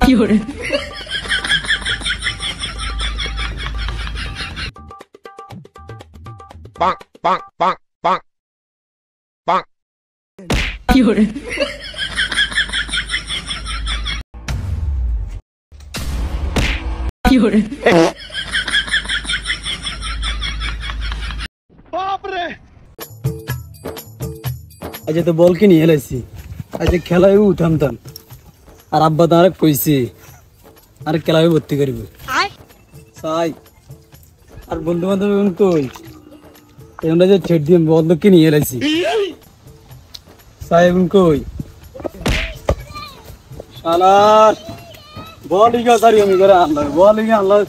fiore, bonk, bonk, bonk, bonk, bonk. fiore, fiore, আজ তো বল কিনে হেলাইছি আজ খেলায় উঠামতাম আর আব্বা তো আরেক কইছে আর খেলায় ভর্তি করিব চাই আর বন্ধু বান্ধব কই আমরা যে ছেড় দিয়ে বল তো কিনে হেলাইছি চাই এখন কই শালার বল ইগা সারি আমি করে আনলাম বল ইগা আনলাম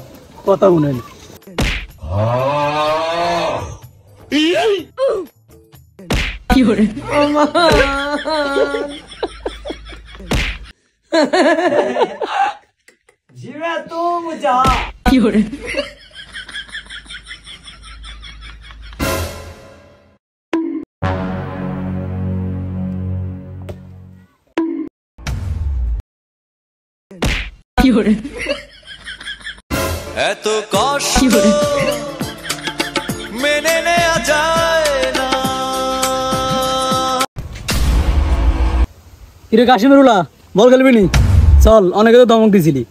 কথা শুনেন fiore, জিবে তো মুজা fiore, fiore, এত কষ্ট fiore, মেনে নেওয়া যায় না। কিরে কাশ্মীরুলা বল খেলবি নি চল অনেকে তো দমক দিছিলি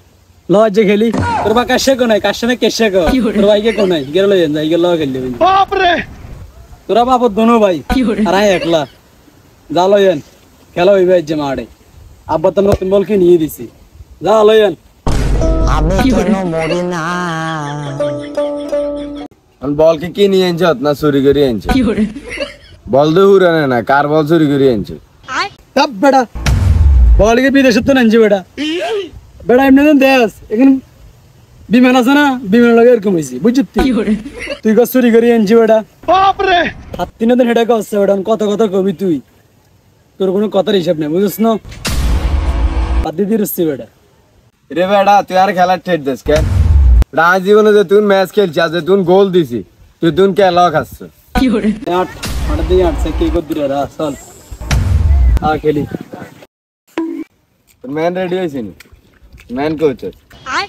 লজ যে খেলি তোর বা কাশে কো নাই কাশে না কেশে কো তোর ভাইকে কো নাই গেল লই যাই গেল খেললি বাপ রে তোরা বাপ দোনো ভাই fiore, আর আই একলা যা লইন খেলা হইবে যে মাড়ে আব্বা তো নতুন বল কি নিয়ে দিছি যা লইন আমি কেন মরি না বল কি নিয়ে আনছ না চুরি করে আনছ fiore, বল তো হুরানে না কার বল চুরি করে আনছ তব বেটা বল কে বিদেশে তো নাঞ্জি বেটা বেটা এমনি দেন দেশ এখন বিমান আছে না বিমান লাগে এরকম হইছি বুঝছিস fiore, তুই কস চুরি করি আনছি বেটা বাপ রে হাত তিন দিন হেডা কচ্ছে বেটা কত কথা কবি তুই তোর কোনো কথার হিসাব নেই বুঝছিস না বাদ দিয়ে দিচ্ছি বেটা রে বেটা তুই আর খেলার ঠেট দিস কেন রাজ জীবনে যে তুই ম্যাচ খেলছি আজ তুই গোল দিছি তুই খেলা খাচ্ছ fiore, আট আট দিয়ে আটছে কে কর দিলে রা চল আ খেলি তোর ম্যান রেডি হয়েছে নি ম্যান কোচ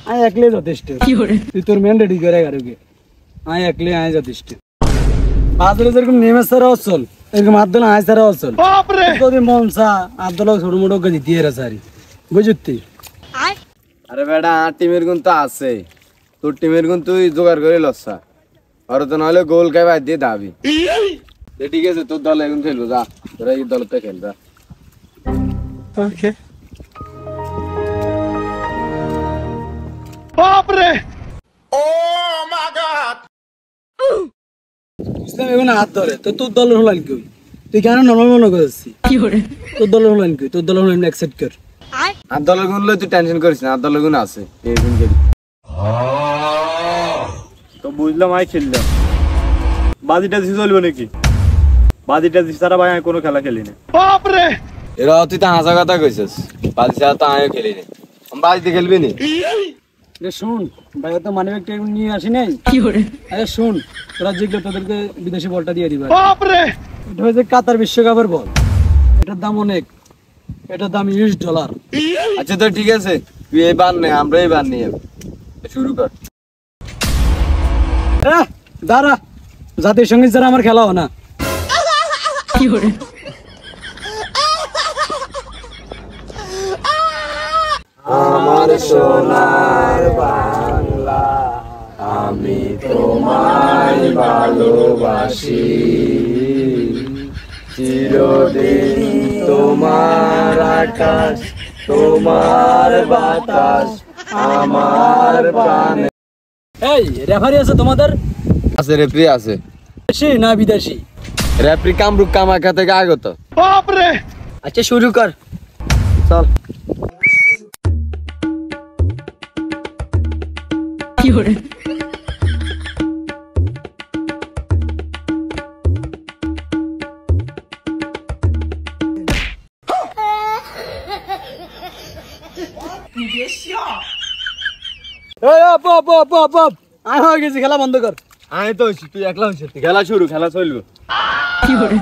আয় একলে যথেষ্ট fiore, তুই তোর মেন রেডি করে গারুকে আয় একলে আয় যথেষ্ট বাদলে যেরকম নেমে সারা অচল এরকম হাত দিলে আয় সারা অচল বাপরে যদি মনসা হাত দিলে ছোট মোটো করে দিয়ে রে সারি বুঝতি আরে বেটা আর টিমের গুণ তো আছে তোর টিমের গুণ তুই জোগাড় করে লসা আর তো নাহলে গোল খাই বাদ দিয়ে দাবি ঠিক আছে তোর দল এখন খেলবো যা তোরা এই দলতে খেল যা ওকে ইসলাম এখন হাত ধরে তো তোর দল হলান কি তুই কেন নর্মাল মনে করছিস fiore, তোর দল হলান কি তোর দল হলান অ্যাকসেপ্ট কর আর দলের গুণ তুই টেনশন করিস না আর দলের গুণ আছে এই গুণ খেলি তো বুঝলাম আই খেললাম বাজিটা দিছি চলবে নাকি বাজিটা দিছি সারা ভাই আমি কোনো খেলা খেলি না এরা তুই তো হাসা কথা কইছিস বাজি ছাড়া তো আমিও খেলি না আমি বাজিতে খেলবি নি রে শুন ভাই তো মানি ব্যাগটা নিয়ে আসি নাই fiore, আরে শুন তোরা যেগুলো তোদেরকে বিদেশি বলটা দিয়ে দিবা বাপরে এটা হচ্ছে কাতার বিশ্বকাপের বল এটার দাম অনেক এটার দাম $20 আচ্ছা তো ঠিক আছে তুই এবার নে আমরা এবার নিয়ে শুরু কর দাঁড়া জাতীয় সঙ্গীত ছাড়া আমার খেলা হয় না fiore, আমার সোনার বাংলা আমি তোমায় ভালোবাসি চিরদিন তোমার আকাশ তোমার বাতাস আমার প্রাণে এই রেফারি আছে তোমাদের আছে রেফারি আছে দেশি না বিদেশি রেফারি কামরুক কামাখ্যা থেকে আগত আচ্ছা শুরু কর চল fiore, আয় হয়ে গেছি খেলা বন্ধ কর আমি তো তুই একলা হয়েছিস খেলা শুরু খেলা চলবে fiore,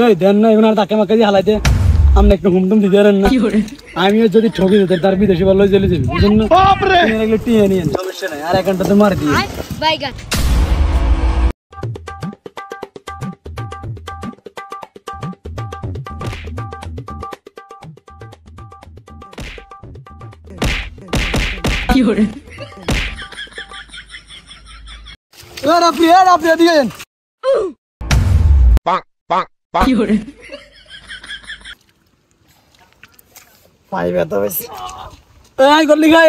এই দেন না এবার তাকে মাকে দিয়ে হালাই দে আপনি একটা হুমটুম দিতে পারেন না আমিও যদি ঠকে যেতে তার বিদেশে ভালো চলে যাবে এই জন্য টিয়ে নিয়ে সমস্যা নাই আর 1 ঘন্টাতে মার দিয়ে বাইগান Fiore, আপনি এদিকে Fiore, পাই ব্যথা হয়েছে এই গল্লি খাই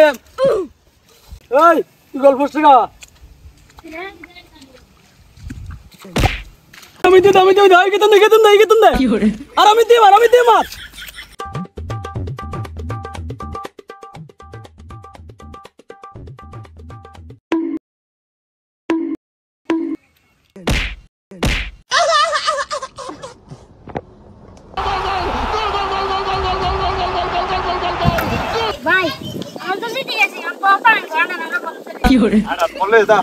এই তুই গল্প শেখা আমি দিই কেতন দে Fiore, আর আমি দিই মার ভাই আমার তো ঠিক আছে আমি পাপা গানা না বলতে Fiore, বলে দা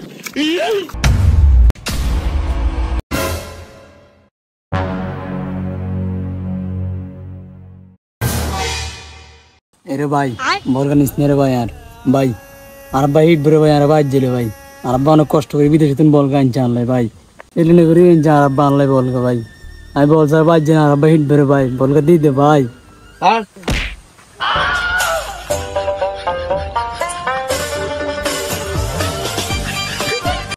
এরে ভাই বলগান ইসনে রে ভাই আর ভাই হিট বরে ভাই আর ভাই জেলে ভাই আর আব্বা অনেক কষ্ট করে বিদেশে তুমি বলগা আনছে আনলাই ভাই এলিনে করে আনছে আর আব্বা আনলাই বলগা ভাই আমি বল স্যার ভাই জেনে আর আব্বা হিট বরে ভাই বলগা দিয়ে দে ভাই আর